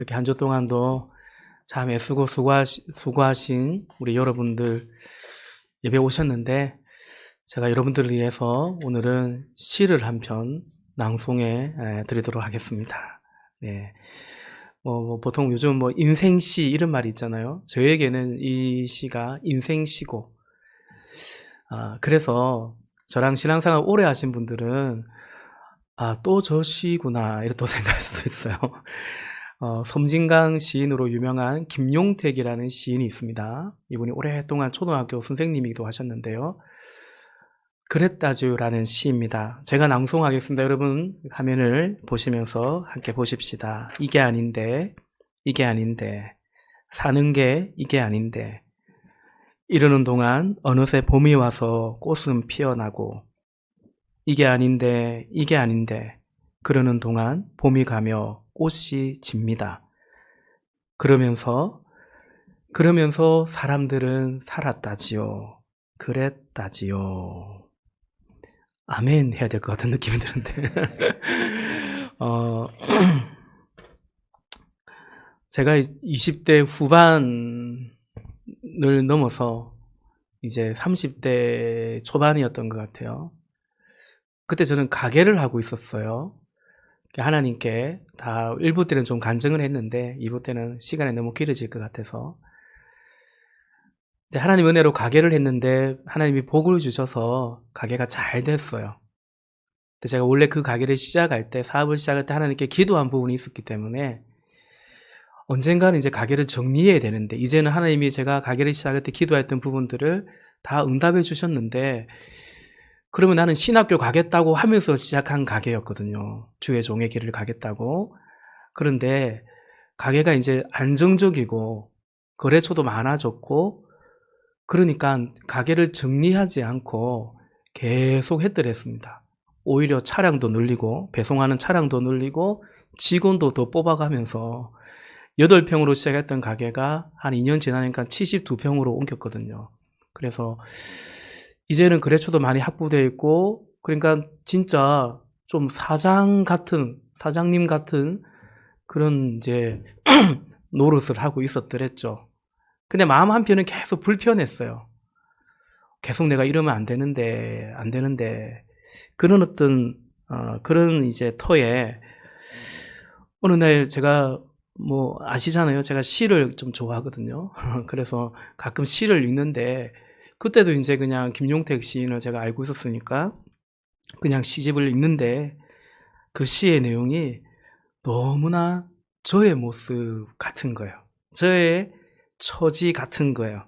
이렇게 한 주 동안도 참 애쓰고 수고하신 우리 여러분들 예배 오셨는데, 제가 여러분들을 위해서 오늘은 시를 한 편 낭송해 드리도록 하겠습니다. 네. 보통 요즘 인생시 이런 말이 있잖아요. 저에게는 이 시가 인생시고, 그래서 저랑 신앙생활 오래 하신 분들은 또 저 시구나 이렇게 또 생각할 수도 있어요. 섬진강 시인으로 유명한 김용택이라는 시인이 있습니다. 이분이 오랫동안 초등학교 선생님이기도 하셨는데요. 그랬다주라는 시입니다. 제가 낭송하겠습니다. 여러분 화면을 보시면서 함께 보십시다. 이게 아닌데, 이게 아닌데, 사는 게 이게 아닌데, 이러는 동안 어느새 봄이 와서 꽃은 피어나고, 이게 아닌데, 이게 아닌데, 그러는 동안 봄이 가며 꽃이 집니다. 그러면서 사람들은 살았다지요. 그랬다지요. 아멘 해야 될 것 같은 느낌이 드는데. 제가 20대 후반을 넘어서 이제 30대 초반이었던 것 같아요. 그때 저는 가게를 하고 있었어요. 하나님께 다 1부 때는 좀 간증을 했는데 2부 때는 시간이 너무 길어질 것 같아서 이제 하나님 은혜로 가게를 했는데 하나님이 복을 주셔서 가게가 잘 됐어요. 근데 제가 원래 그 가게를 시작할 때, 사업을 시작할 때 하나님께 기도한 부분이 있었기 때문에 언젠가는 이제 가게를 정리해야 되는데, 이제는 하나님이 제가 가게를 시작할 때 기도했던 부분들을 다 응답해 주셨는데, 그러면 나는 신학교 가겠다고 하면서 시작한 가게였거든요. 주의 종의 길을 가겠다고. 그런데 가게가 이제 안정적이고 거래처도 많아졌고, 그러니까 가게를 정리하지 않고 계속 했더랬습니다. 오히려 차량도 늘리고 배송하는 차량도 늘리고 직원도 더 뽑아가면서 8평으로 시작했던 가게가 한 2년 지나니까 72평으로 옮겼거든요. 그래서 이제는 거래처도 많이 확보되어 있고, 그러니까 진짜 좀 사장님 같은 그런 이제 노릇을 하고 있었더랬죠. 근데 마음 한편은 계속 불편했어요. 계속 내가 이러면 안 되는데. 그런 그런 이제 터에 어느 날 제가 아시잖아요. 제가 시를 좀 좋아하거든요. 그래서 가끔 시를 읽는데, 그때도 이제 그냥 김용택 시인을 제가 알고 있었으니까 그냥 시집을 읽는데, 그 시의 내용이 너무나 저의 모습 같은 거예요. 저의 처지 같은 거예요.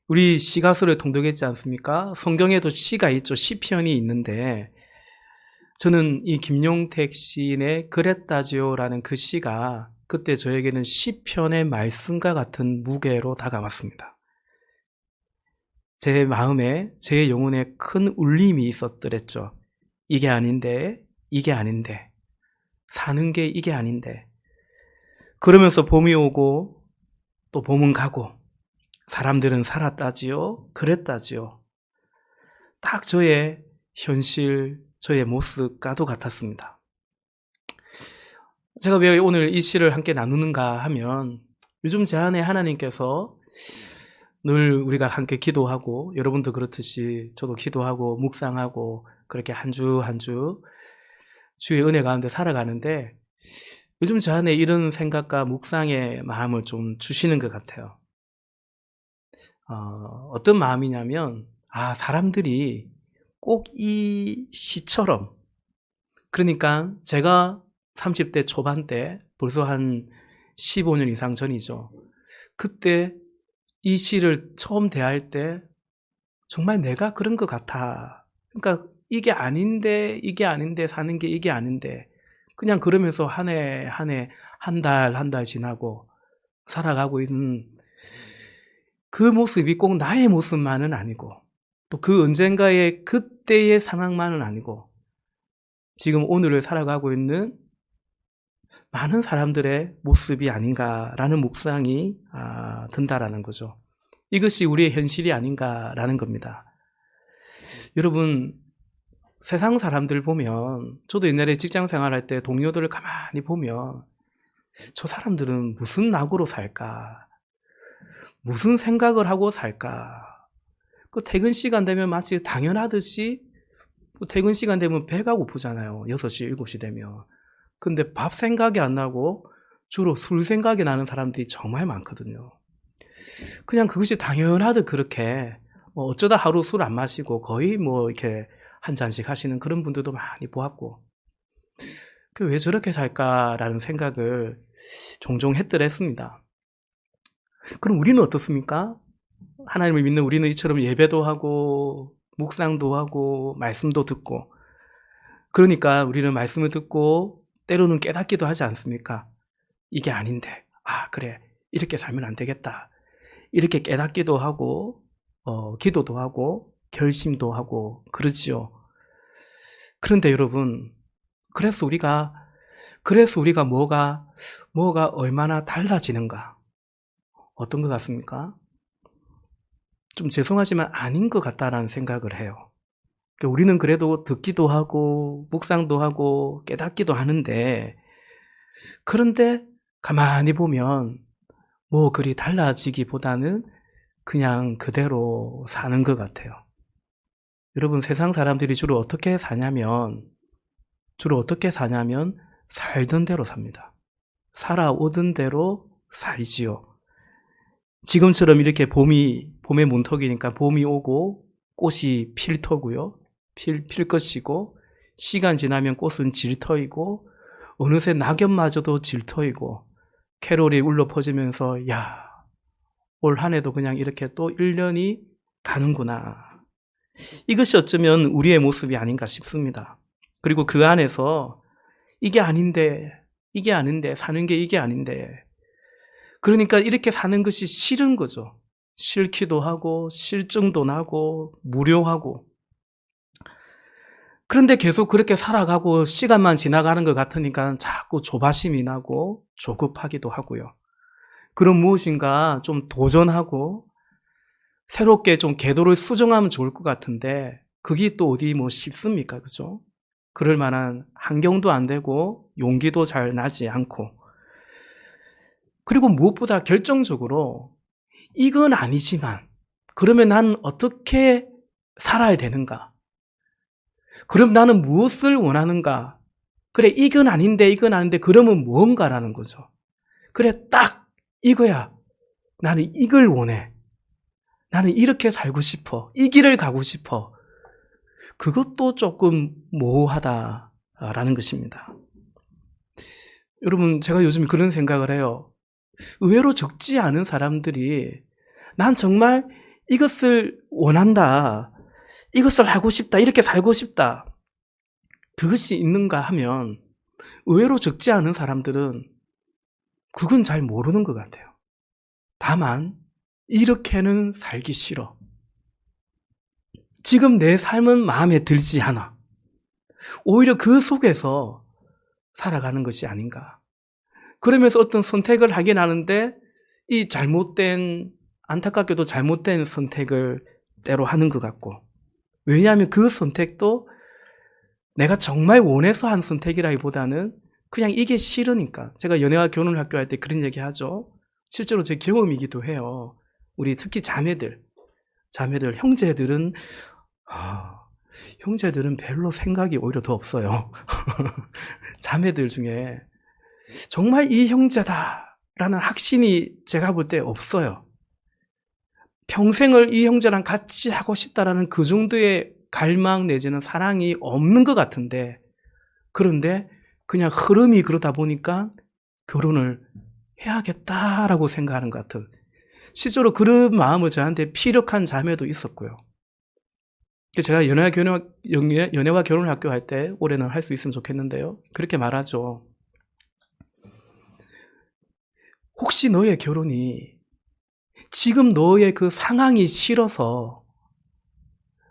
우리 시가서를 통독했지 않습니까? 성경에도 시가 있죠. 시편이 있는데, 저는 이 김용택 시인의 그랬다지요라는 그 시가 그때 저에게는 시편의 말씀과 같은 무게로 다가왔습니다. 제 마음에, 제 영혼에 큰 울림이 있었더랬죠. 이게 아닌데, 이게 아닌데, 사는 게 이게 아닌데. 그러면서 봄이 오고 또 봄은 가고 사람들은 살았다지요, 그랬다지요. 딱 저의 현실, 저의 모습과도 같았습니다. 제가 왜 오늘 이 시를 함께 나누는가 하면, 요즘 제 안에 하나님께서 늘 우리가 함께 기도하고, 여러분도 그렇듯이 저도 기도하고 묵상하고 그렇게 한 주 한 주 주의 은혜 가운데 살아가는데, 요즘 제 안에 이런 생각과 묵상의 마음을 좀 주시는 것 같아요. 어떤 마음이냐면, 사람들이 꼭 이 시처럼, 그러니까 제가 30대 초반 때, 벌써 한 15년 이상 전이죠. 그때 이 시를 처음 대할 때 정말 내가 그런 것 같아. 그러니까 이게 아닌데 사는 게 이게 아닌데, 그냥 그러면서 한 해 한 달 지나고 살아가고 있는 그 모습이 꼭 나의 모습만은 아니고, 또 그 언젠가의 그때의 상황만은 아니고, 지금 오늘을 살아가고 있는 많은 사람들의 모습이 아닌가라는 묵상이 든다라는 거죠. 이것이 우리의 현실이 아닌가라는 겁니다. 여러분, 세상 사람들 보면, 저도 옛날에 직장 생활할 때 동료들을 가만히 보면 저 사람들은 무슨 낙으로 살까? 무슨 생각을 하고 살까? 그 퇴근 시간 되면 마치 당연하듯이 퇴근 시간 되면 배가 고프잖아요. 6시, 7시 되면. 근데 밥 생각이 안 나고 주로 술 생각이 나는 사람들이 정말 많거든요. 그냥 그것이 당연하듯 그렇게 어쩌다 하루 술 안 마시고 거의 이렇게 한 잔씩 하시는 그런 분들도 많이 보았고, 왜 저렇게 살까라는 생각을 종종 했더랬습니다. 그럼 우리는 어떻습니까? 하나님을 믿는 우리는 이처럼 예배도 하고 묵상도 하고 말씀도 듣고, 그러니까 우리는 말씀을 듣고 때로는 깨닫기도 하지 않습니까? 이게 아닌데, 그래, 이렇게 살면 안 되겠다, 이렇게 깨닫기도 하고 기도도 하고 결심도 하고 그렇지요. 그런데 여러분, 그래서 우리가 뭐가 얼마나 달라지는가? 어떤 것 같습니까? 좀 죄송하지만 아닌 것 같다라는 생각을 해요. 우리는 그래도 듣기도 하고 묵상도 하고 깨닫기도 하는데, 그런데 가만히 보면 그리 달라지기보다는 그냥 그대로 사는 것 같아요. 여러분, 세상 사람들이 주로 어떻게 사냐면 살던 대로 삽니다. 살아오던 대로 살지요. 지금처럼 이렇게 봄의 문턱이니까 봄이 오고 꽃이 필 터고요. 필 것이고, 시간 지나면 꽃은 질 터이고, 어느새 낙엽마저도 질 터이고, 캐롤이 울려 퍼지면서 올 한 해도 그냥 이렇게 또 1년이 가는구나. 이것이 어쩌면 우리의 모습이 아닌가 싶습니다. 그리고 그 안에서 이게 아닌데, 사는 게 이게 아닌데, 그러니까 이렇게 사는 것이 싫은 거죠. 싫기도 하고 실증도 나고 무료하고. 그런데 계속 그렇게 살아가고 시간만 지나가는 것 같으니까 자꾸 조바심이 나고 조급하기도 하고요. 그런 무엇인가 좀 도전하고 새롭게 좀 궤도를 수정하면 좋을 것 같은데, 그게 또 어디 쉽습니까? 그죠? 그럴 만한 환경도 안 되고 용기도 잘 나지 않고, 그리고 무엇보다 결정적으로 이건 아니지만 그러면 나는 어떻게 살아야 되는가? 그럼 나는 무엇을 원하는가? 그래, 이건 아닌데 그러면 뭔가라는 거죠. 그래, 딱 이거야. 나는 이걸 원해. 나는 이렇게 살고 싶어. 이 길을 가고 싶어. 그것도 조금 모호하다라는 것입니다. 여러분, 제가 요즘 그런 생각을 해요. 의외로 적지 않은 사람들이 난 정말 이것을 원한다, 이것을 하고 싶다, 이렇게 살고 싶다, 그것이 있는가 하면 의외로 적지 않은 사람들은 그건 잘 모르는 것 같아요. 다만 이렇게는 살기 싫어, 지금 내 삶은 마음에 들지 않아, 오히려 그 속에서 살아가는 것이 아닌가. 그러면서 어떤 선택을 하긴 하는데 이 안타깝게도 잘못된 선택을 때로 하는 것 같고, 왜냐하면 그 선택도 내가 정말 원해서 한 선택이라기보다는 그냥 이게 싫으니까. 제가 연애와 결혼을 학교 할 때 그런 얘기 하죠. 실제로 제 경험이기도 해요. 우리 특히 자매들, 형제들은 별로 생각이 오히려 더 없어요. 자매들 중에 정말 이 형제다라는 확신이 제가 볼 때 없어요. 평생을 이 형제랑 같이 하고 싶다라는 그 정도의 갈망 내지는 사랑이 없는 것 같은데, 그런데 그냥 흐름이 그러다 보니까 결혼을 해야겠다라고 생각하는 것 같은, 실제로 그런 마음을 저한테 피력한 자매도 있었고요. 제가 연애와 결혼을 학교 할 때 올해는 할 수 있으면 좋겠는데요, 그렇게 말하죠. 혹시 너의 결혼이 지금 너의 그 상황이 싫어서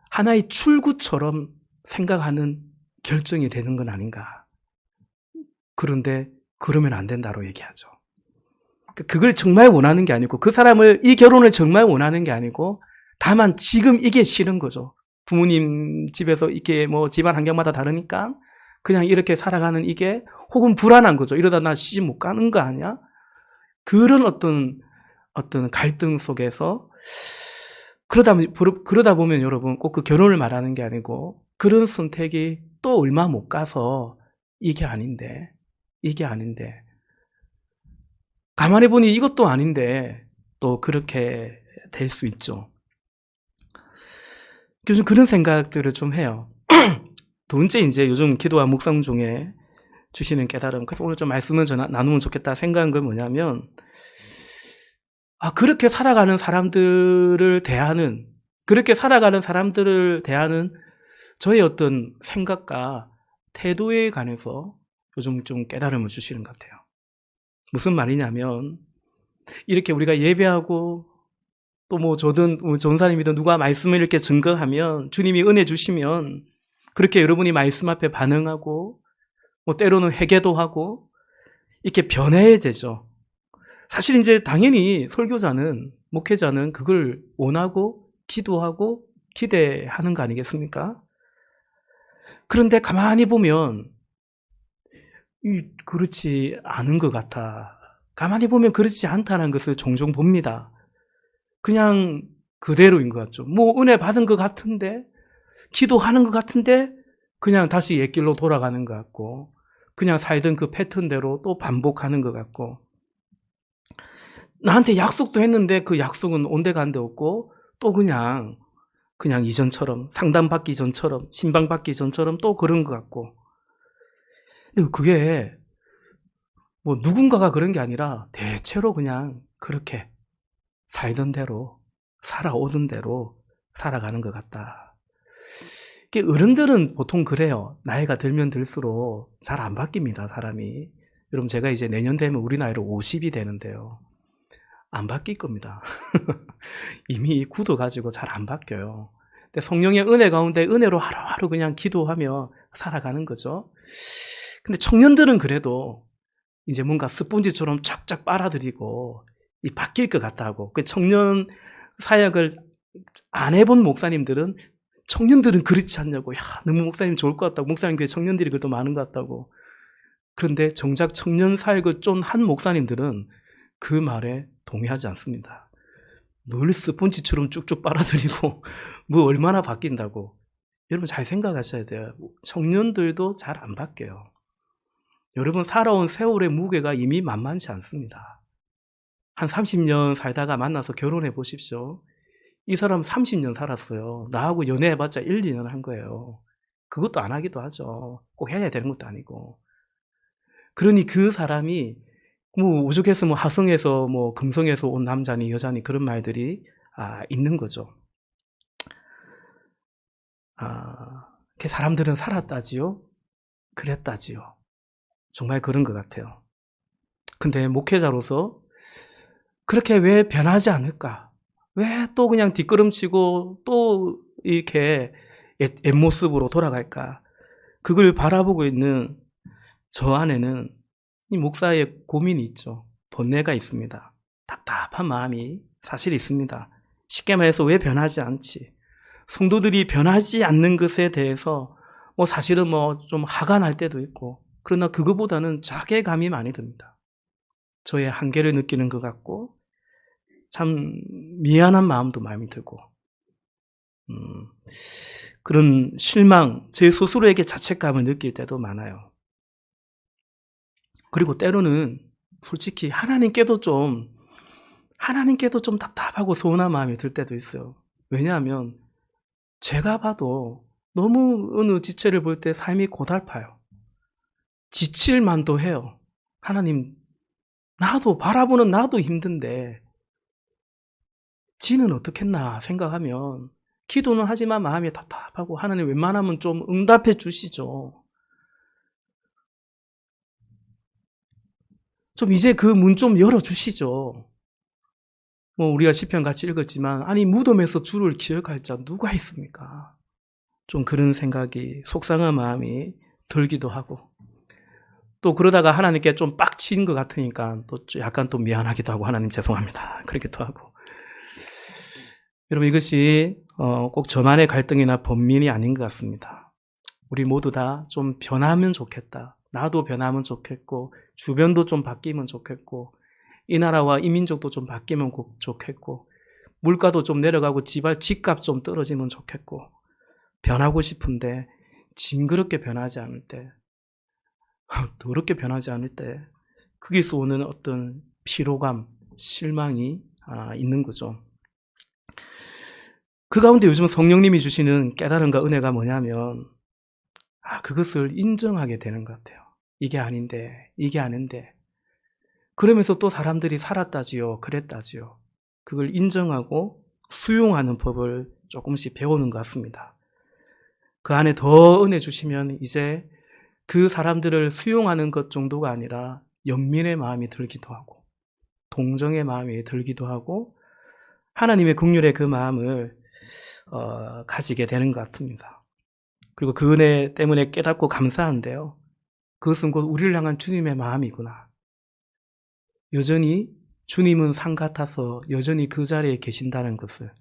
하나의 출구처럼 생각하는 결정이 되는 건 아닌가? 그런데 그러면 안 된다고 얘기하죠. 그걸 정말 원하는 게 아니고, 이 결혼을 정말 원하는 게 아니고, 다만 지금 이게 싫은 거죠. 부모님 집에서 이렇게 집안 환경마다 다르니까 그냥 이렇게 살아가는 이게 혹은 불안한 거죠. 이러다 나 시집 못 가는 거 아니야? 그런 어떤 갈등 속에서 그러다 보면 여러분 꼭 그 결혼을 말하는 게 아니고 그런 선택이 또 얼마 못 가서 이게 아닌데 가만히 보니 이것도 아닌데 또 그렇게 될 수 있죠. 요즘 그런 생각들을 좀 해요. 두 번째 이제 요즘 기도와 묵상 중에 주시는 깨달음. 그래서 오늘 좀 말씀을 나누면 좋겠다 생각한 건 뭐냐면 그렇게 살아가는 사람들을 대하는 저의 어떤 생각과 태도에 관해서 요즘 좀 깨달음을 주시는 것 같아요. 무슨 말이냐면 이렇게 우리가 예배하고 또 뭐 저든 전사님이든 누가 말씀을 이렇게 증거하면 주님이 은혜 주시면 그렇게 여러분이 말씀 앞에 반응하고 뭐 때로는 회개도 하고 이렇게 변해지죠. 사실 이제 당연히 설교자는 목회자는 그걸 원하고 기도하고 기대하는 거 아니겠습니까? 그런데 가만히 보면 그렇지 않은 것 같아. 가만히 보면 그렇지 않다는 것을 종종 봅니다. 그냥 그대로인 것 같죠. 뭐 은혜 받은 것 같은데 기도하는 것 같은데 그냥 다시 옛길로 돌아가는 것 같고 그냥 살던 그 패턴대로 또 반복하는 것 같고 나한테 약속도 했는데 그 약속은 온데간데 없고 또 그냥 이전처럼 상담받기 전처럼 신방받기 전처럼 또 그런 것 같고 근데 그게 뭐 누군가가 그런 게 아니라 대체로 그냥 그렇게 살던 대로 살아오던 대로 살아가는 것 같다. 어른들은 보통 그래요. 나이가 들면 들수록 잘 안 바뀝니다, 사람이. 여러분 제가 이제 내년 되면 우리 나이로 50이 되는데요. 안 바뀔 겁니다. 이미 굳어가지고 잘 안 바뀌어요. 근데 성령의 은혜 가운데 은혜로 하루하루 그냥 기도하며 살아가는 거죠. 근데 청년들은 그래도 이제 뭔가 스폰지처럼 쫙쫙 빨아들이고 바뀔 것 같다 하고 그 청년 사역을 안 해본 목사님들은 청년들은 그렇지 않냐고 너무 목사님 좋을 것 같다고 목사님 교회 청년들이 그래도 많은 것 같다고 그런데 정작 청년 사역을 좀 한 목사님들은 그 말에 동의하지 않습니다. 늘 스폰지처럼 쭉쭉 빨아들이고 뭐 얼마나 바뀐다고 여러분 잘 생각하셔야 돼요. 청년들도 잘 안 바뀌어요. 여러분 살아온 세월의 무게가 이미 만만치 않습니다. 한 30년 살다가 만나서 결혼해 보십시오. 이 사람 30년 살았어요. 나하고 연애해봤자 1, 2년 한 거예요. 그것도 안 하기도 하죠. 꼭 해야 되는 것도 아니고. 그러니 그 사람이 뭐 오죽해서 뭐 하성에서 뭐 금성에서 온 남자니 여자니 그런 말들이 있는 거죠. 그 사람들은 살았다지요? 그랬다지요. 정말 그런 것 같아요. 근데 목회자로서 그렇게 왜 변하지 않을까? 왜 또 그냥 뒷걸음치고 또 이렇게 옛 모습으로 돌아갈까? 그걸 바라보고 있는 저 안에는 이 목사의 고민이 있죠. 번뇌가 있습니다. 답답한 마음이 사실 있습니다. 쉽게 말해서 왜 변하지 않지? 성도들이 변하지 않는 것에 대해서 뭐 사실은 뭐 좀 화가 날 때도 있고 그러나 그거보다는 자괴감이 많이 듭니다. 저의 한계를 느끼는 것 같고 참 미안한 마음도 많이 들고 그런 실망, 제 스스로에게 자책감을 느낄 때도 많아요. 그리고 때로는 솔직히 하나님께도 좀 답답하고 서운한 마음이 들 때도 있어요. 왜냐하면 제가 봐도 너무 어느 지체를 볼 때 삶이 고달파요. 지칠 만도 해요. 하나님, 바라보는 나도 힘든데 지는 어떻겠나 생각하면 기도는 하지만 마음이 답답하고 하나님 웬만하면 좀 응답해 주시죠. 좀 이제 그 문 좀 열어주시죠. 뭐 우리가 시편 같이 읽었지만 아니 무덤에서 주를 기억할 자 누가 있습니까? 좀 그런 생각이 속상한 마음이 들기도 하고 또 그러다가 하나님께 좀 빡친 것 같으니까 또 약간 또 미안하기도 하고 하나님 죄송합니다. 그러기도 하고 여러분 이것이 꼭 저만의 갈등이나 번민이 아닌 것 같습니다. 우리 모두 다 좀 변하면 좋겠다. 나도 변하면 좋겠고 주변도 좀 바뀌면 좋겠고 이 나라와 이 민족도 좀 바뀌면 좋겠고 물가도 좀 내려가고 집값 좀 떨어지면 좋겠고 변하고 싶은데 징그럽게 변하지 않을 때 더럽게 변하지 않을 때 거기서 오는 어떤 피로감, 실망이 있는 거죠. 그 가운데 요즘 성령님이 주시는 깨달음과 은혜가 뭐냐면 그것을 인정하게 되는 것 같아요. 이게 아닌데, 이게 아닌데. 그러면서 또 사람들이 살았다지요, 그랬다지요. 그걸 인정하고 수용하는 법을 조금씩 배우는 것 같습니다. 그 안에 더 은혜 주시면 이제 그 사람들을 수용하는 것 정도가 아니라 연민의 마음이 들기도 하고 동정의 마음이 들기도 하고 하나님의 긍휼의 그 마음을 가지게 되는 것 같습니다. 그리고 그 은혜 때문에 깨닫고 감사한데요. 그것은 곧 우리를 향한 주님의 마음이구나. 여전히 주님은 산 같아서 여전히 그 자리에 계신다는 것을,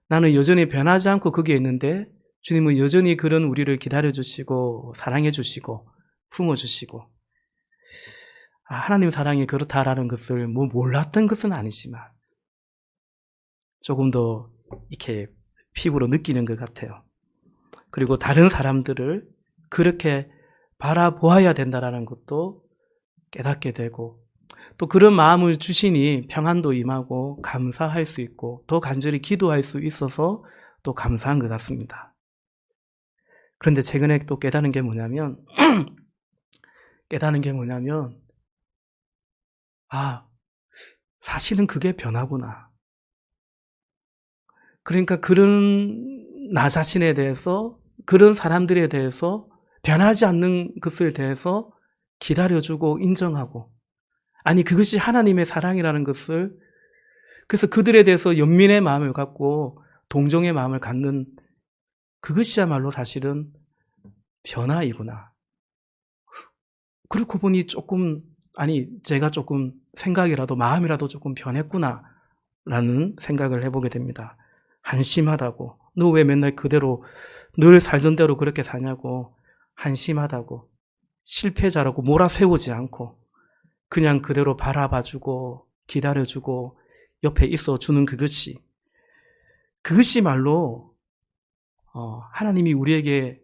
나는 여전히 변하지 않고 거기에 있는데 주님은 여전히 그런 우리를 기다려주시고 사랑해주시고 품어주시고, 하나님 사랑이 그렇다라는 것을 몰랐던 것은 아니지만 조금 더 이렇게 피부로 느끼는 것 같아요. 그리고 다른 사람들을 그렇게 바라보아야 된다는 것도 깨닫게 되고, 또 그런 마음을 주시니 평안도 임하고 감사할 수 있고 더 간절히 기도할 수 있어서 또 감사한 것 같습니다. 그런데 최근에 또 깨닫는 게 뭐냐면 사실은 그게 변화구나. 그러니까 그런 나 자신에 대해서, 그런 사람들에 대해서 변하지 않는 것에 대해서 기다려주고 인정하고, 아니 그것이 하나님의 사랑이라는 것을, 그래서 그들에 대해서 연민의 마음을 갖고 동정의 마음을 갖는 그것이야말로 사실은 변화이구나. 그렇고 보니 제가 조금 생각이라도 마음이라도 조금 변했구나 라는 생각을 해보게 됩니다. 한심하다고, 너 왜 맨날 그대로 늘 살던 대로 그렇게 사냐고, 한심하다고, 실패자라고 몰아세우지 않고 그냥 그대로 바라봐주고 기다려주고 옆에 있어주는 그것이 말로 하나님이 우리에게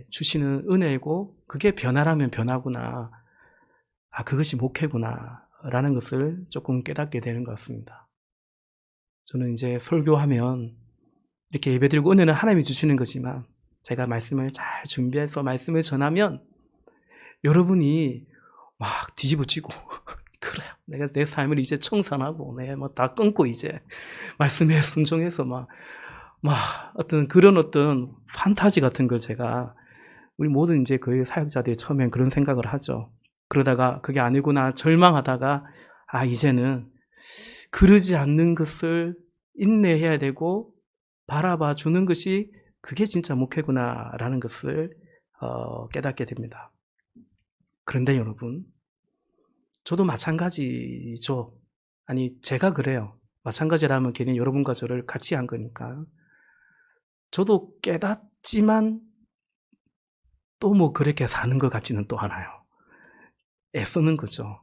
주시는 은혜이고, 그게 변화라면 변화구나, 그것이 목회구나 라는 것을 조금 깨닫게 되는 것 같습니다. 저는 이제 설교하면 이렇게 예배드리고 은혜는 하나님이 주시는 거지만 제가 말씀을 잘 준비해서 말씀을 전하면 여러분이 막 뒤집어지고 그래요. 내가 내 삶을 이제 청산하고 다 끊고 이제 말씀에 순종해서 막 어떤 그런 어떤 판타지 같은 걸 제가, 우리 모든 이제 거의 사역자들이 처음엔 그런 생각을 하죠. 그러다가 그게 아니구나 절망하다가 이제는 그러지 않는 것을 인내해야 되고 바라봐 주는 것이 그게 진짜 목회구나라는 것을 깨닫게 됩니다. 그런데 여러분, 저도 마찬가지죠. 제가 그래요. 마찬가지라면 괜히 여러분과 저를 같이 한 거니까. 저도 깨닫지만 또 그렇게 사는 것 같지는 또 않아요. 애쓰는 거죠.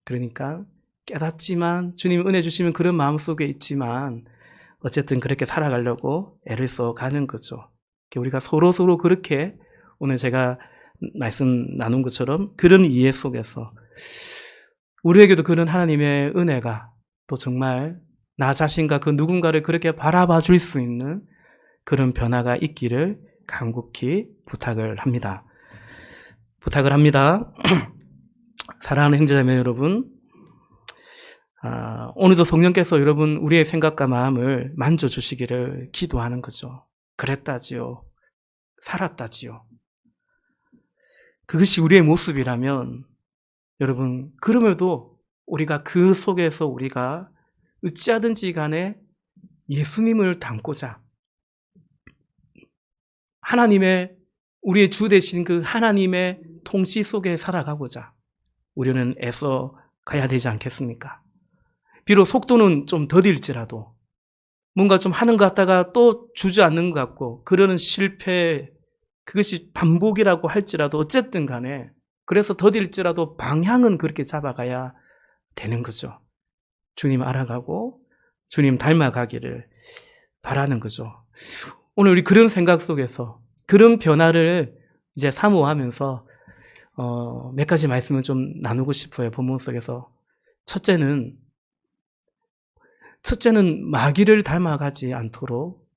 그러니까 깨닫지만 주님 은혜 주시면 그런 마음속에 있지만 어쨌든 그렇게 살아가려고 애를 써가는 거죠. 우리가 서로 그렇게 오늘 제가 말씀 나눈 것처럼 그런 이해 속에서 우리에게도 그런 하나님의 은혜가 또 정말 나 자신과 그 누군가를 그렇게 바라봐 줄 수 있는 그런 변화가 있기를 간곡히 부탁을 합니다. 사랑하는 형제자매 여러분, 오늘도 성령께서 여러분 우리의 생각과 마음을 만져주시기를 기도하는 거죠. 그랬다지요, 살았다지요. 그것이 우리의 모습이라면 여러분, 그럼에도 우리가 그 속에서 우리가 어찌하든지 간에 예수님을 닮고자, 하나님의, 우리의 주 되신 그 하나님의 통치 속에 살아가고자 우리는 애써 가야 되지 않겠습니까? 비록 속도는 좀 더딜지라도 뭔가 좀 하는 것 같다가 또 주저앉는 것 같고 그러는 실패, 그것이 반복이라고 할지라도 어쨌든 간에 그래서 더딜지라도 방향은 그렇게 잡아가야 되는 거죠. 주님 알아가고 주님 닮아가기를 바라는 거죠. 오늘 우리 그런 생각 속에서 그런 변화를 이제 사모하면서 몇 가지 말씀을 좀 나누고 싶어요. 본문 속에서. 첫째는 마귀를 닮아가지 않도록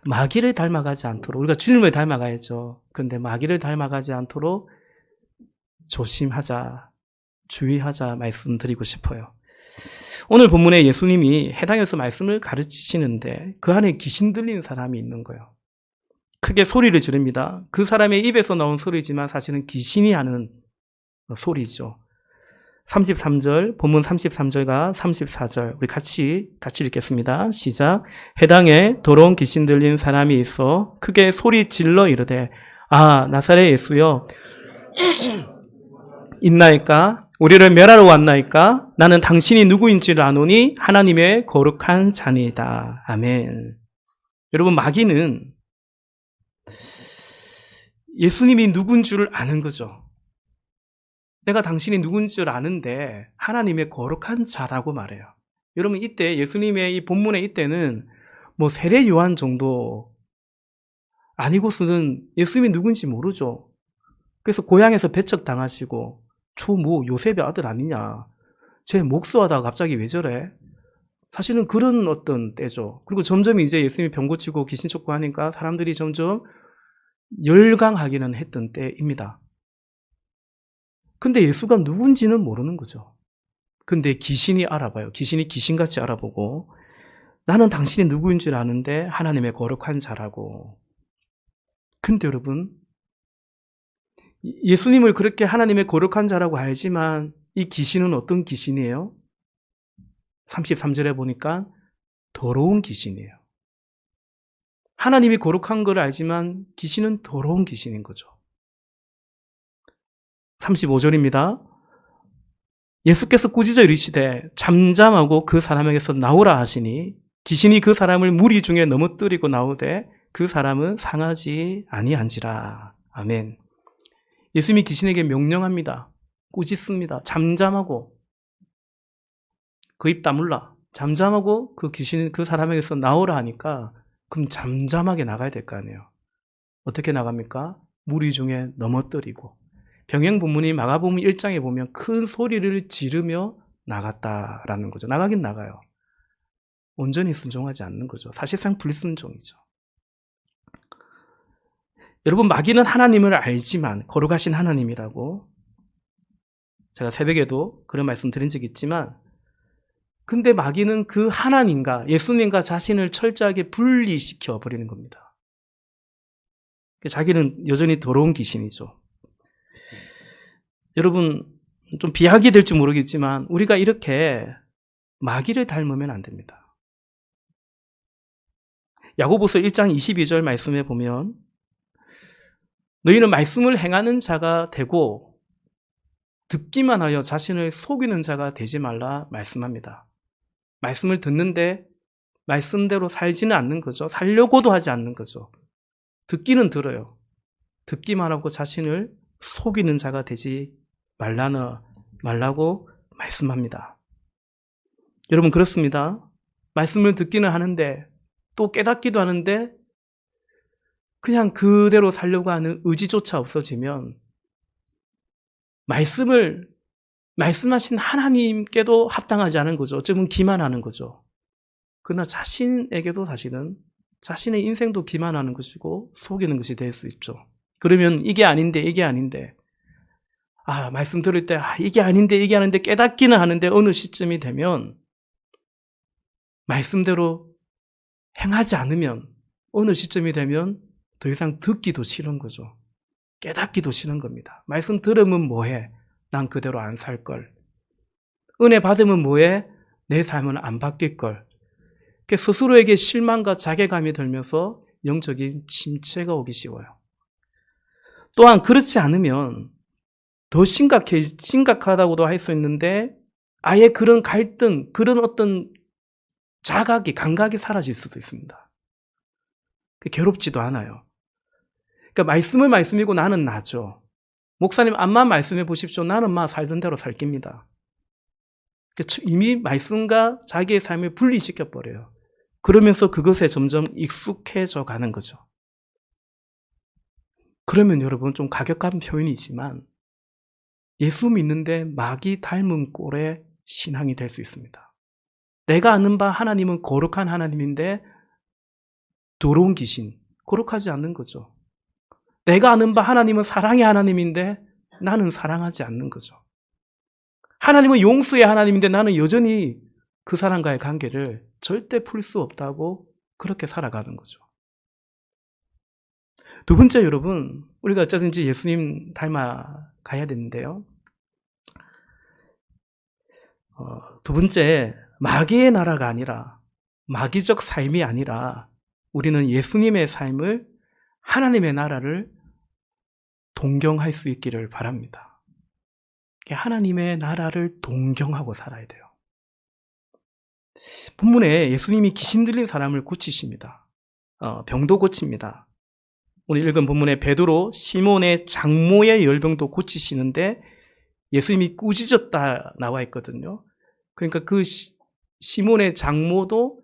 우리가 주님을 닮아가야죠. 그런데 마귀를 닮아가지 않도록 조심하자, 주의하자 말씀드리고 싶어요. 오늘 본문에 예수님이 해당해서 말씀을 가르치시는데 그 안에 귀신 들린 사람이 있는 거예요. 크게 소리를 지릅니다. 그 사람의 입에서 나온 소리지만 사실은 귀신이 하는 소리죠. 33절, 본문 33절과 34절 우리 같이 읽겠습니다. 시작. 해당에 더러운 귀신 들린 사람이 있어 크게 소리 질러 이르되 아 나사렛 예수여 있나이까? 우리를 멸하러 왔나이까? 나는 당신이 누구인지를 아노니 하나님의 거룩한 자니이다. 아멘. 여러분 마귀는 예수님이 누군 줄 아는 거죠. 내가 당신이 누군 줄 아는데 하나님의 거룩한 자라고 말해요. 여러분 이때 예수님의 이 본문의 이때는 뭐 세례 요한 정도 아니고서는 예수님이 누군지 모르죠. 그래서 고향에서 배척당하시고 저 뭐 요셉의 아들 아니냐. 쟤 목수하다가 갑자기 왜 저래? 사실은 그런 어떤 때죠. 그리고 점점 이제 예수님이 병 고치고 귀신 쫓고 하니까 사람들이 점점 열광하기는 했던 때입니다. 근데 예수가 누군지는 모르는 거죠. 근데 귀신이 알아봐요. 귀신이 귀신같이 알아보고 나는 당신이 누구인 줄 아는데 하나님의 거룩한 자라고. 근데 여러분 예수님을 그렇게 하나님의 거룩한 자라고 알지만 이 귀신은 어떤 귀신이에요? 33절에 보니까 더러운 귀신이에요. 하나님이 거룩한 걸 알지만 귀신은 더러운 귀신인 거죠. 35절입니다. 예수께서 꾸짖어 이르시되 잠잠하고 그 사람에게서 나오라 하시니 귀신이 그 사람을 무리 중에 넘어뜨리고 나오되 그 사람은 상하지 아니한지라. 아멘. 예수님이 귀신에게 명령합니다. 꾸짖습니다. 잠잠하고 그 입 다물라. 잠잠하고 그 귀신 그 사람에게서 나오라 하니까 그럼 잠잠하게 나가야 될 거 아니에요. 어떻게 나갑니까? 무리 중에 넘어뜨리고. 병행 본문이 마가복음 1장에 보면 큰 소리를 지르며 나갔다라는 거죠. 나가긴 나가요. 온전히 순종하지 않는 거죠. 사실상 불순종이죠. 여러분 마귀는 하나님을 알지만 거룩하신 하나님이라고 제가 새벽에도 그런 말씀 드린 적이 있지만 근데 마귀는 그 하나님과 예수님과 자신을 철저하게 분리시켜 버리는 겁니다. 자기는 여전히 더러운 귀신이죠. 여러분 좀 비하게 될지 모르겠지만 우리가 이렇게 마귀를 닮으면 안 됩니다. 야고보서 1장 22절 말씀에 보면 너희는 말씀을 행하는 자가 되고 듣기만 하여 자신을 속이는 자가 되지 말라 말씀합니다. 말씀을 듣는데 말씀대로 살지는 않는 거죠. 살려고도 하지 않는 거죠. 듣기는 들어요. 듣기만 하고 자신을 속이는 자가 되지 말라고 말씀합니다. 여러분 그렇습니다. 말씀을 듣기는 하는데 또 깨닫기도 하는데 그냥 그대로 살려고 하는 의지조차 없어지면 말씀하신 하나님께도 합당하지 않은 거죠. 어쩌면 기만하는 거죠. 그러나 자신에게도 사실은 자신의 인생도 기만하는 것이고 속이는 것이 될 수 있죠. 그러면 이게 아닌데 말씀 들을 때 이게 아닌데 깨닫기는 하는데 어느 시점이 되면 말씀대로 행하지 않으면 어느 시점이 되면 더 이상 듣기도 싫은 거죠. 깨닫기도 싫은 겁니다. 말씀 들으면 뭐해? 난 그대로 안 살걸. 은혜 받으면 뭐해? 내 삶은 안 바뀔걸. 스스로에게 실망과 자괴감이 들면서 영적인 침체가 오기 쉬워요. 또한 그렇지 않으면 더 심각하다고도 할 수 있는데 아예 그런 갈등, 그런 어떤 감각이 사라질 수도 있습니다. 괴롭지도 않아요. 그러니까 말씀을 말씀이고 나는 나죠. 목사님 암만 말씀해 보십시오. 나는 막 살던 대로 살 겁니다. 이미 말씀과 자기의 삶을 분리시켜 버려요. 그러면서 그것에 점점 익숙해져 가는 거죠. 그러면 여러분 좀 가격한 표현이지만 예수 믿는데 마귀 닮은 꼴의 신앙이 될 수 있습니다. 내가 아는 바 하나님은 거룩한 하나님인데 더러운 귀신, 거룩하지 않는 거죠. 내가 아는 바 하나님은 사랑의 하나님인데 나는 사랑하지 않는 거죠. 하나님은 용서의 하나님인데 나는 여전히 그 사람과의 관계를 절대 풀 수 없다고 그렇게 살아가는 거죠. 두 번째 여러분, 우리가 어쩌든지 예수님 닮아가야 되는데요. 두 번째, 마귀의 나라가 아니라 마귀적 삶이 아니라 우리는 예수님의 삶을 하나님의 나라를 동경할 수 있기를 바랍니다. 하나님의 나라를 동경하고 살아야 돼요. 본문에 예수님이 귀신 들린 사람을 고치십니다. 병도 고칩니다. 오늘 읽은 본문에 베드로 시몬의 장모의 열병도 고치시는데 예수님이 꾸짖었다 나와 있거든요. 그러니까 그 시몬의 장모도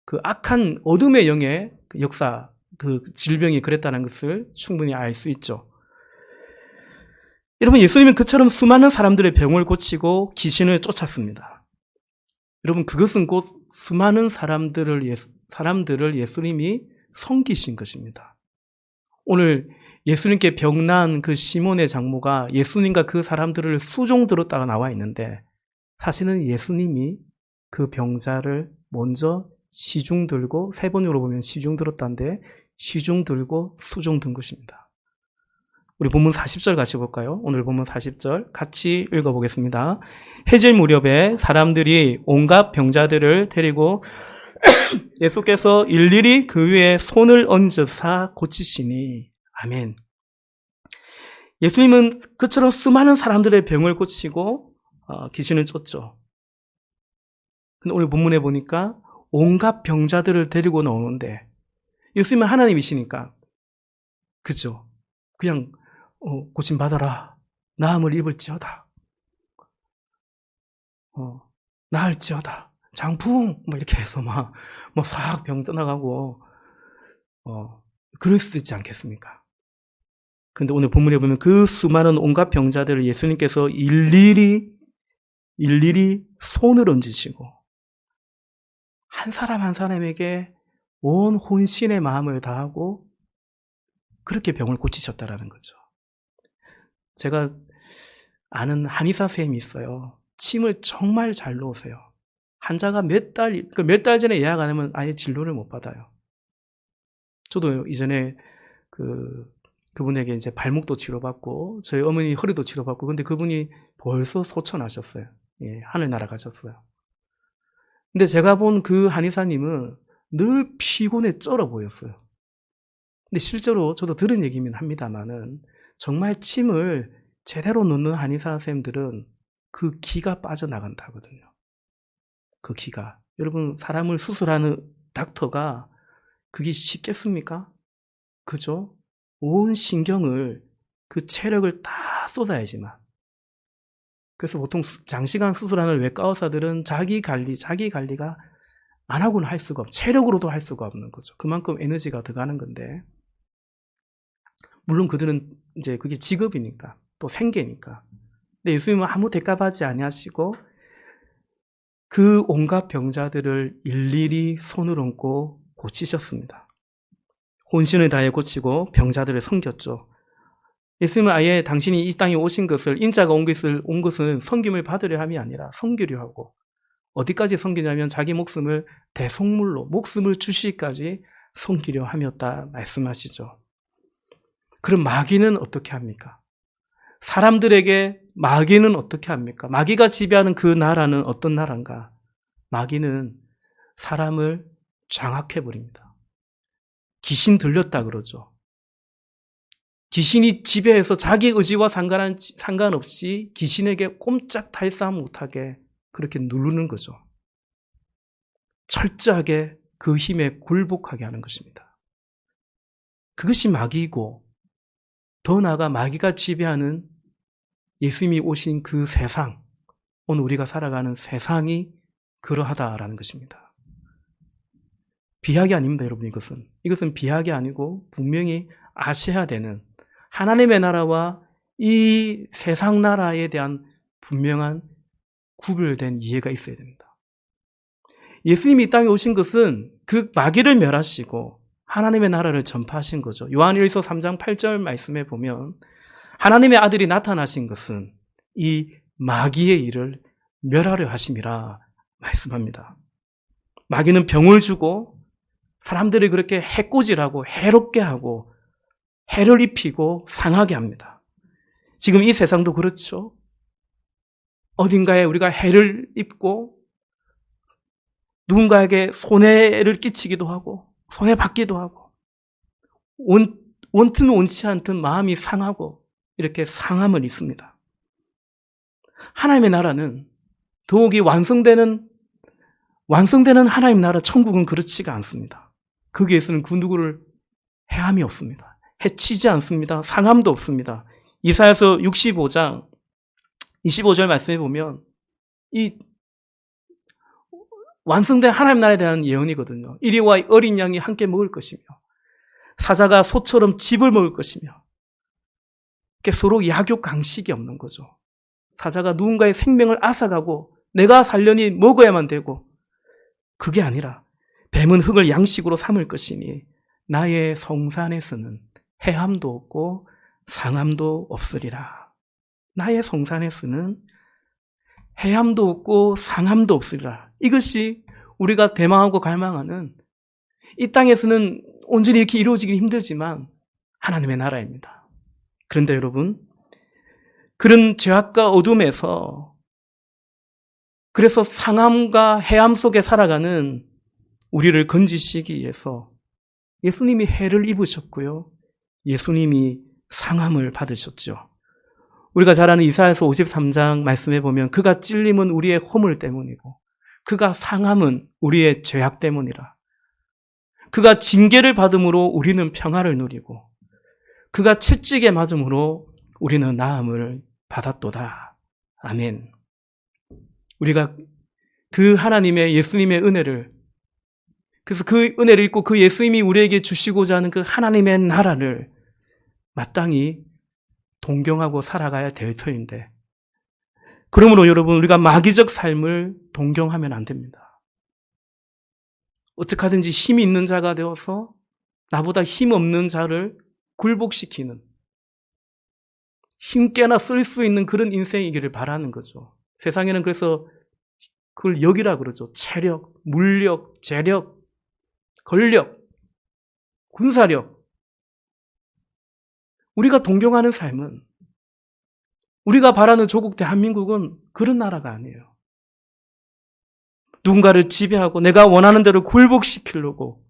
그 악한 어둠의 영의 역사, 그 질병이 그랬다는 것을 충분히 알 수 있죠. 여러분, 예수님은 그처럼 수많은 사람들의 병을 고치고 귀신을 쫓았습니다. 여러분, 그것은 곧 수많은 사람들을 예수님이 섬기신 것입니다. 오늘 예수님께 병난 그 시몬의 장모가 예수님과 그 사람들을 수종 들었다가 나와 있는데 사실은 예수님이 그 병자를 먼저 시중 들고, 세 번으로 보면 시중 들었다는데 시중 들고 수종 든 것입니다. 우리 본문 40절 같이 볼까요? 오늘 본문 40절 같이 읽어보겠습니다. 해질 무렵에 사람들이 온갖 병자들을 데리고 예수께서 일일이 그 위에 손을 얹으사 고치시니. 아멘. 예수님은 그처럼 수많은 사람들의 병을 고치고 귀신을 쫓죠. 근데 오늘 본문에 보니까 온갖 병자들을 데리고 나오는데 예수님은 하나님이시니까 그죠? 그냥 고침받아라. 나음을 입을지어다. 나을지어다. 장풍! 이렇게 해서 싹 병 떠나가고, 그럴 수도 있지 않겠습니까? 근데 오늘 본문에 보면 그 수많은 온갖 병자들을 예수님께서 일일이 손을 얹으시고, 한 사람 한 사람에게 온 혼신의 마음을 다하고, 그렇게 병을 고치셨다라는 거죠. 제가 아는 한의사 선생님이 있어요. 침을 정말 잘 놓으세요. 환자가 몇 달 전에 예약 안 하면 아예 진료를 못 받아요. 저도 이전에 그분에게 이제 발목도 치료받고, 저희 어머니 허리도 치료받고, 근데 그분이 벌써 소천하셨어요. 예, 하늘나라 가셨어요. 근데 제가 본 그 한의사님은 늘 피곤에 쩔어 보였어요. 근데 실제로 저도 들은 얘기긴 합니다만은, 정말 침을 제대로 놓는 한의사 선생님들은 그 기가 빠져나간다 하거든요. 그 기가. 여러분, 사람을 수술하는 닥터가 그게 쉽겠습니까? 그죠? 온 신경을, 그 체력을 다 쏟아야지만. 그래서 보통 장시간 수술하는 외과 의사들은 자기 관리가 안 하고는 할 수가 없고, 체력으로도 할 수가 없는 거죠. 그만큼 에너지가 들어가는 건데. 물론 그들은 이제 그게 직업이니까, 또 생계니까. 근데 예수님은 아무 대가받지 아니하시고 그 온갖 병자들을 일일이 손을 얹고 고치셨습니다. 혼신을 다해 고치고 병자들을 섬겼죠. 예수님은 아예 당신이 이 땅에 오신 것을, 인자가 온 것은 섬김을 받으려 함이 아니라 섬기려 하고, 어디까지 섬기냐면 자기 목숨을 대속물로, 목숨을 주시기까지 섬기려 함이었다 말씀하시죠. 그럼 마귀는 어떻게 합니까? 사람들에게 마귀는 어떻게 합니까? 마귀가 지배하는 그 나라는 어떤 나라인가? 마귀는 사람을 장악해버립니다. 귀신 들렸다 그러죠. 귀신이 지배해서 자기 의지와 상관없이 귀신에게 꼼짝 탈사 못하게 그렇게 누르는 거죠. 철저하게 그 힘에 굴복하게 하는 것입니다. 그것이 마귀이고, 더 나아가 마귀가 지배하는 예수님이 오신 그 세상, 오늘 우리가 살아가는 세상이 그러하다라는 것입니다. 비약이 아닙니다, 여러분. 이것은 비약이 아니고 분명히 아셔야 되는 하나님의 나라와 이 세상 나라에 대한 분명한 구별된 이해가 있어야 됩니다. 예수님이 이 땅에 오신 것은 그 마귀를 멸하시고 하나님의 나라를 전파하신 거죠. 요한일서 3장 8절 말씀에 보면 하나님의 아들이 나타나신 것은 이 마귀의 일을 멸하려 하심이라 말씀합니다. 마귀는 병을 주고 사람들을 그렇게 해코지라고 해롭게 하고 해를 입히고 상하게 합니다. 지금 이 세상도 그렇죠. 어딘가에 우리가 해를 입고 누군가에게 손해를 끼치기도 하고 손해받기도 하고 원튼 원치 않든 마음이 상하고 이렇게 상함은 있습니다. 하나님의 나라는 더욱이 완성되는 하나님 나라 천국은 그렇지가 않습니다. 거기에서는 그 누구를 해함이 없습니다. 해치지 않습니다. 상함도 없습니다. 이사야서 65장 25절 말씀해 보면 이 완성된 하나님 나라에 대한 예언이거든요. 이리와 어린 양이 함께 먹을 것이며 사자가 소처럼 짚을 먹을 것이며 서로 약육 강식이 없는 거죠. 사자가 누군가의 생명을 앗아가고 내가 살려니 먹어야만 되고 그게 아니라 뱀은 흙을 양식으로 삼을 것이니 나의 성산에서는 해함도 없고 상함도 없으리라. 나의 성산에서는 해함도 없고 상함도 없으리라. 이것이 우리가 대망하고 갈망하는 이 땅에서는 온전히 이렇게 이루어지기 힘들지만 하나님의 나라입니다. 그런데 여러분, 그런 죄악과 어둠에서 그래서 상함과 해함 속에 살아가는 우리를 건지시기 위해서 예수님이 해를 입으셨고요. 예수님이 상함을 받으셨죠. 우리가 잘 아는 이사야서 53장 말씀해 보면 그가 찔림은 우리의 허물 때문이고 그가 상함은 우리의 죄악 때문이라. 그가 징계를 받음으로 우리는 평화를 누리고 그가 채찍에 맞음으로 우리는 나음을 받았도다. 아멘. 우리가 그 하나님의 예수님의 은혜를, 그래서 그 은혜를 입고 그 예수님이 우리에게 주시고자 하는 그 하나님의 나라를 마땅히 동경하고 살아가야 될 터인데, 그러므로 여러분, 우리가 마귀적 삶을 동경하면 안 됩니다. 어떻게 하든지 힘이 있는 자가 되어서 나보다 힘 없는 자를 굴복시키는, 힘께나 쓸 수 있는 그런 인생이기를 바라는 거죠. 세상에는 그래서 그걸 역이라 그러죠. 체력, 물력, 재력, 권력, 군사력. 우리가 동경하는 삶은, 우리가 바라는 조국 대한민국은 그런 나라가 아니에요. 누군가를 지배하고 내가 원하는 대로 굴복시키려고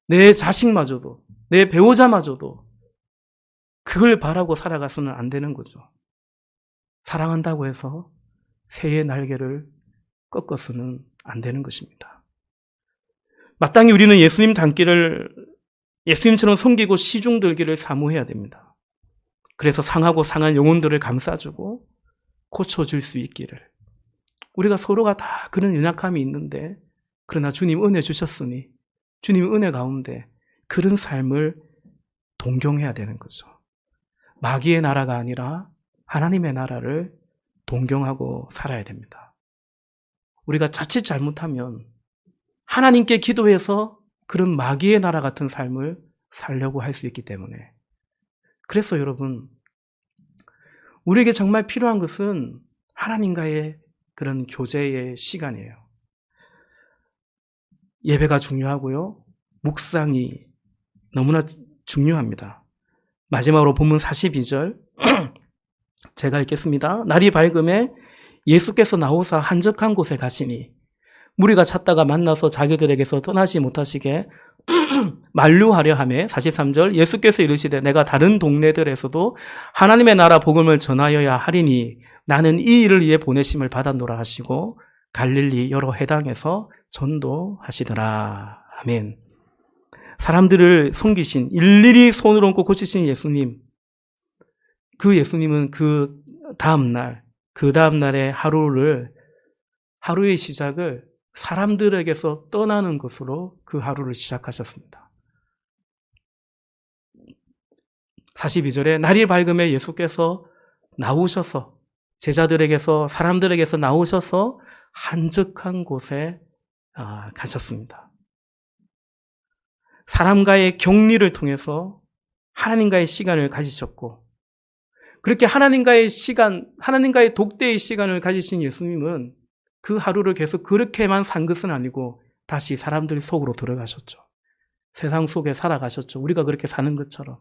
내 자식마저도, 내 배우자마저도 그걸 바라고 살아가서는 안 되는 거죠. 사랑한다고 해서 새의 날개를 꺾어서는 안 되는 것입니다. 마땅히 우리는 예수님 닮기를, 예수님처럼 섬기고 시중 들기를 사모해야 됩니다. 그래서 상하고 상한 영혼들을 감싸주고 고쳐줄 수 있기를. 우리가 서로가 다 그런 연약함이 있는데, 그러나 주님 은혜 주셨으니 주님 은혜 가운데 그런 삶을 동경해야 되는 거죠. 마귀의 나라가 아니라 하나님의 나라를 동경하고 살아야 됩니다. 우리가 자칫 잘못하면 하나님께 기도해서 그런 마귀의 나라 같은 삶을 살려고 할 수 있기 때문에, 그래서 여러분, 우리에게 정말 필요한 것은 하나님과의 그런 교제의 시간이에요. 예배가 중요하고요. 묵상이 너무나 중요합니다. 마지막으로 본문 42절 제가 읽겠습니다. 날이 밝음에 예수께서 나오사 한적한 곳에 가시니 무리가 찾다가 만나서 자기들에게서 떠나지 못하시게 만류하려 하매, 43절 예수께서 이르시되 내가 다른 동네들에서도 하나님의 나라 복음을 전하여야 하리니 나는 이 일을 위해 보내심을 받았노라 하시고 갈릴리 여러 회당에서 전도하시더라. 아멘. 사람들을 섬기신, 일일이 손을 얹고 고치신 예수님, 그 예수님은 그 다음날의 하루의 시작을 사람들에게서 떠나는 것으로 그 하루를 시작하셨습니다. 42절에 날이 밝음에 예수께서 나오셔서 제자들에게서 사람들에게서 나오셔서 한적한 곳에 가셨습니다. 사람과의 격리를 통해서 하나님과의 시간을 가지셨고, 그렇게 하나님과의 독대의 시간을 가지신 예수님은 그 하루를 계속 그렇게만 산 것은 아니고 다시 사람들 속으로 들어가셨죠. 세상 속에 살아가셨죠. 우리가 그렇게 사는 것처럼.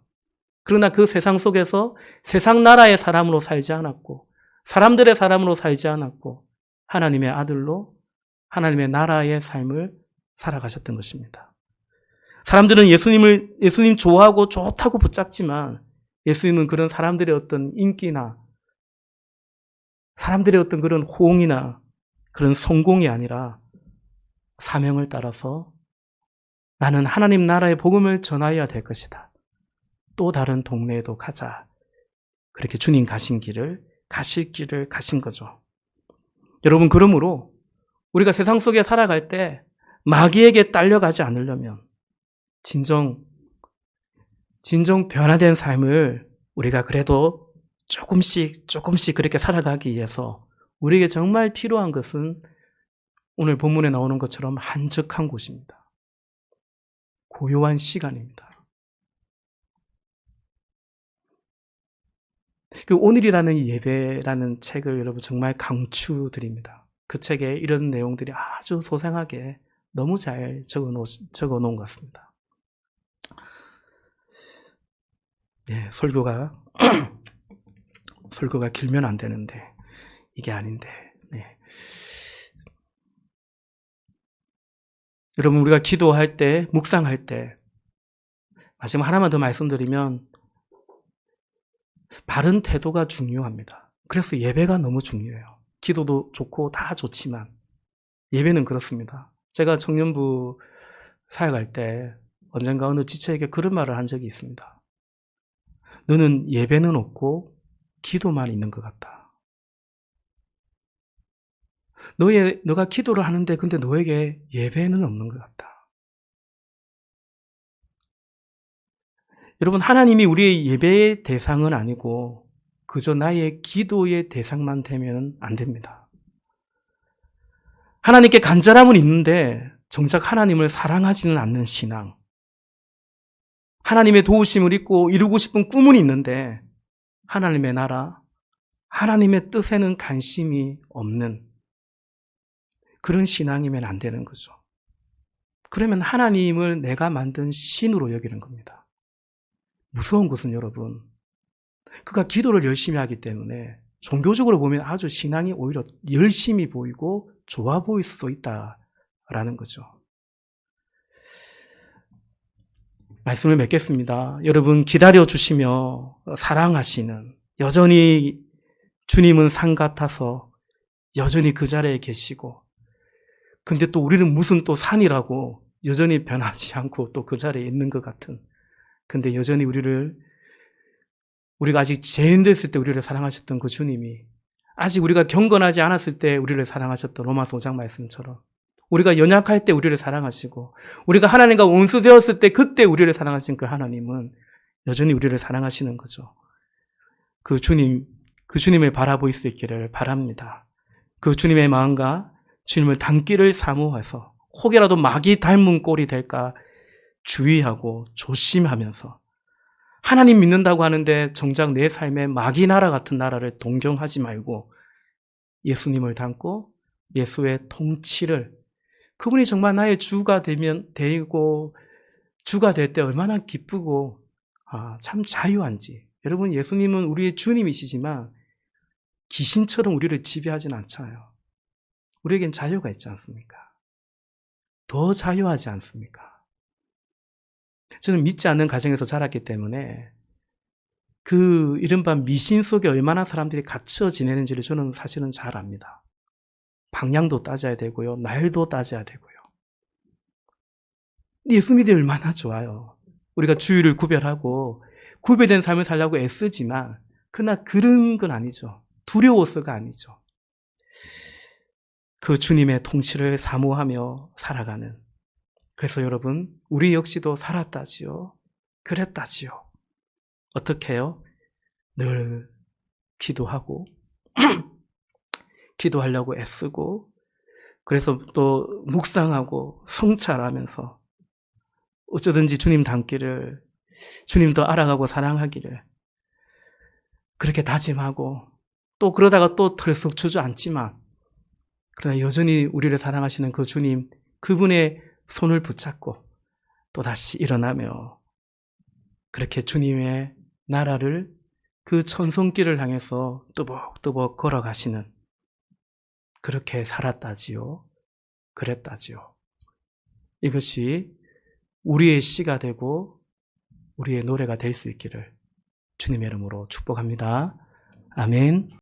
그러나 그 세상 속에서 세상 나라의 사람으로 살지 않았고, 사람들의 사람으로 살지 않았고, 하나님의 아들로 하나님의 나라의 삶을 살아가셨던 것입니다. 사람들은 예수님 좋아하고 좋다고 붙잡지만 예수님은 그런 사람들의 어떤 인기나 사람들의 어떤 그런 호응이나 그런 성공이 아니라 사명을 따라서 나는 하나님 나라의 복음을 전하여야 될 것이다. 또 다른 동네에도 가자. 그렇게 주님 가실 길을 가신 거죠. 여러분, 그러므로 우리가 세상 속에 살아갈 때 마귀에게 딸려가지 않으려면 진정 변화된 삶을 우리가 그래도 조금씩 그렇게 살아가기 위해서 우리에게 정말 필요한 것은 오늘 본문에 나오는 것처럼 한적한 곳입니다. 고요한 시간입니다. 그 오늘이라는 예배라는 책을 여러분 정말 강추드립니다. 그 책에 이런 내용들이 아주 소생하게 너무 잘 적어 놓은 것 같습니다. 네, 설교가 길면 안 되는데 이게 아닌데. 네. 여러분, 우리가 기도할 때, 묵상할 때 마지막 하나만 더 말씀드리면 바른 태도가 중요합니다. 그래서 예배가 너무 중요해요. 기도도 좋고 다 좋지만 예배는 그렇습니다. 제가 청년부 사역할 때 언젠가 어느 지체에게 그런 말을 한 적이 있습니다. 너는 예배는 없고 기도만 있는 것 같다. 너가 기도를 하는데 근데 너에게 예배는 없는 것 같다. 여러분, 하나님이 우리의 예배의 대상은 아니고 그저 나의 기도의 대상만 되면 안 됩니다. 하나님께 간절함은 있는데 정작 하나님을 사랑하지는 않는 신앙, 하나님의 도우심을 잊고 이루고 싶은 꿈은 있는데 하나님의 나라, 하나님의 뜻에는 관심이 없는 그런 신앙이면 안 되는 거죠. 그러면 하나님을 내가 만든 신으로 여기는 겁니다. 무서운 것은 여러분, 그가 기도를 열심히 하기 때문에 종교적으로 보면 아주 신앙이 오히려 열심히 보이고 좋아 보일 수도 있다라는 거죠. 말씀을 맺겠습니다. 여러분, 기다려주시며 사랑하시는, 여전히 주님은 산 같아서 여전히 그 자리에 계시고, 근데 또 우리는 무슨 또 산이라고 여전히 변하지 않고 또 그 자리에 있는 것 같은, 근데 여전히 우리가 아직 죄인 됐을 때 우리를 사랑하셨던 그 주님이, 아직 우리가 경건하지 않았을 때 우리를 사랑하셨던 로마서 5장 말씀처럼, 우리가 연약할 때 우리를 사랑하시고 우리가 하나님과 원수되었을 때 그때 우리를 사랑하신 그 하나님은 여전히 우리를 사랑하시는 거죠. 그 주님을 바라볼 수 있기를 바랍니다. 그 주님의 마음과 주님을 닮기를 사모해서 혹여라도 마귀 닮은 꼴이 될까 주의하고 조심하면서, 하나님 믿는다고 하는데 정작 내 삶에 마귀 나라 같은 나라를 동경하지 말고 예수님을 닮고 예수의 통치를, 그분이 정말 나의 주가 되고 주가 될 때 얼마나 기쁘고 참 자유한지. 여러분, 예수님은 우리의 주님이시지만 귀신처럼 우리를 지배하지는 않잖아요. 우리에겐 자유가 있지 않습니까? 더 자유하지 않습니까? 저는 믿지 않는 가정에서 자랐기 때문에 그 이른바 미신 속에 얼마나 사람들이 갇혀 지내는지를 저는 사실은 잘 압니다. 방향도 따져야 되고요, 날도 따져야 되고요. 예수 믿으면 얼마나 좋아요. 우리가 주의를 구별하고 구별된 삶을 살려고 애쓰지만 그러나 그런 건 아니죠. 두려워서가 아니죠. 그 주님의 통치를 사모하며 살아가는. 그래서 여러분, 우리 역시도 살았다지요. 그랬다지요. 어떻게 해요? 늘 기도하고 기도하려고 애쓰고, 그래서 또 묵상하고 성찰하면서 어쩌든지 주님 닮기를, 주님도 알아가고 사랑하기를 그렇게 다짐하고, 또 그러다가 또 털썩 주저앉지만 그러나 여전히 우리를 사랑하시는 그 주님, 그분의 손을 붙잡고 또다시 일어나며 그렇게 주님의 나라를, 그 천손길을 향해서 뚜벅뚜벅 걸어가시는, 그렇게 살았다지요. 그랬다지요. 이것이 우리의 시가 되고 우리의 노래가 될 수 있기를 주님의 이름으로 축복합니다. 아멘.